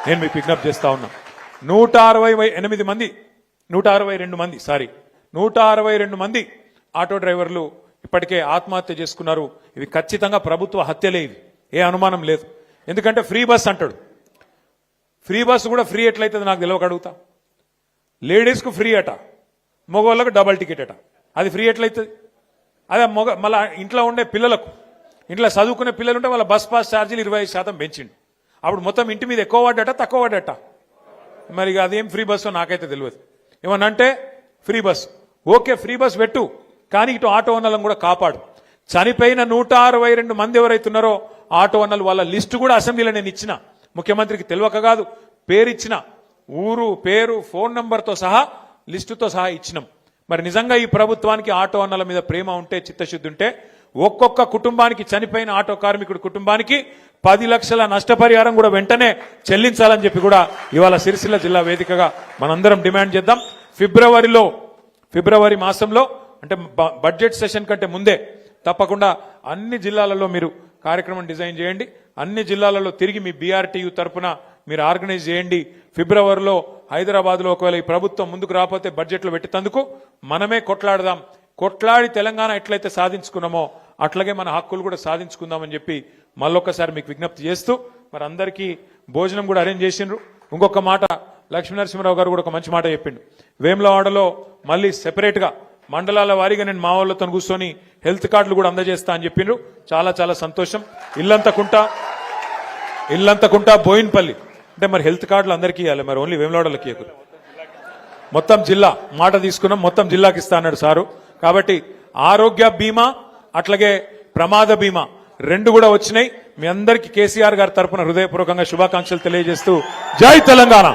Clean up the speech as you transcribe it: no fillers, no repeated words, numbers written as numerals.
నేను మీకు విజ్ఞప్తి చేస్తా ఉన్నా. 162 మంది ఆటో డ్రైవర్లు ఇప్పటికే ఆత్మహత్య చేసుకున్నారు. ఇవి ఖచ్చితంగా ప్రభుత్వ హత్యలే, ఇవి ఏ అనుమానం లేదు. ఎందుకంటే ఫ్రీ బస్ అంటాడు. ఫ్రీ బస్ కూడా ఫ్రీ ఎట్లయితుంది నాకు తెలియక అడుగుతా. లేడీస్కు ఫ్రీ అట, మగవాళ్ళకు డబల్ టికెట్ అట. అది ఫ్రీ ఎట్లయితుంది? అదే మళ్ళీ ఇంట్లో ఉండే పిల్లలకు, ఇంట్లో చదువుకునే పిల్లలు ఉంటే వాళ్ళ బస్ పాస్ ఛార్జీలు 25% పెంచిండు. అప్పుడు మొత్తం ఇంటి మీద ఎక్కువ పడ్డట తక్కువ పడ్డట. మరి అదేం ఫ్రీ బస్సు నాకైతే తెలియదు. ఏమనంటే free bus okay, free bus పెట్టు, కానీ ఇటు ఆటో ఓనర్లను కూడా కాపాడు. చనిపోయిన 162 మంది ఎవరైతున్నారో ఆటో ఓనర్లు వాళ్ళ లిస్టు కూడా అసెంబ్లీలో నేను ఇచ్చిన, ముఖ్యమంత్రికి తెలియక కాదు, పేరు ఇచ్చిన, ఊరు పేరు ఫోన్ నంబర్తో సహా లిస్టుతో సహా ఇచ్చినాం. మరి నిజంగా ఈ ప్రభుత్వానికి ఆటో ఓనర్ల మీద ప్రేమ ఉంటే, చిత్తశుద్ధి ఉంటే ఒక్కొక్క కుటుంబానికి, చనిపోయిన ఆటో కార్మికుడి కుటుంబానికి 10 లక్షల నష్టపరిహారం కూడా వెంటనే చెల్లించాలని చెప్పి కూడా ఇవాళ సిరిసిల్ల జిల్లా వేదికగా మనందరం డిమాండ్ చేద్దాం. ఫిబ్రవరి మాసంలో అంటే బడ్జెట్ సెషన్ కంటే ముందే తప్పకుండా అన్ని జిల్లాలలో మీరు కార్యక్రమం డిజైన్ చేయండి. అన్ని జిల్లాలలో తిరిగి మీ బీఆర్టీయూ తరఫున మీరు ఆర్గనైజ్ చేయండి. ఫిబ్రవరిలో హైదరాబాద్లో ఒకవేళ ఈ ప్రభుత్వం ముందుకు రాకపోతే బడ్జెట్లో పెట్టేందుకు మనమే కొట్లాడదాం. కొట్లాడి తెలంగాణ ఎట్లయితే సాధించుకున్నామో అట్లాగే మన హక్కులు కూడా సాధించుకుందామని చెప్పి మళ్ళొక్కసారి మీకు విజ్ఞప్తి చేస్తూ, మరి అందరికీ భోజనం కూడా అరేంజ్ చేసిండ్రు. ఇంకొక మాట లక్ష్మీనరసింహరావు గారు కూడా ఒక మంచి మాట చెప్పిండు. వేములవాడలో మళ్ళీ సెపరేట్గా మండలాల వారీగా నేను మా వాళ్ళతో కూర్చొని హెల్త్ కార్డులు కూడా అందజేస్తా అని చెప్పిండ్రు. చాలా చాలా సంతోషం. ఇల్లంతకుంట బోయిన్పల్లి అంటే మరి హెల్త్ కార్డులు అందరికీ ఇవ్వాలి, మరి ఓన్లీ వేములవాడలకి ఇవ్వరు. మొత్తం జిల్లా మాట తీసుకున్నాం, మొత్తం జిల్లాకి ఇస్తా అన్నాడు సారు. కాబట్టి ఆరోగ్య బీమా అట్లాగే ప్రమాద బీమా 2 కూడా వచ్చినాయి. మీ అందరికీ కేసీఆర్ గారి తరఫున హృదయపూర్వకంగా శుభాకాంక్షలు తెలియజేస్తూ జై తెలంగాణ.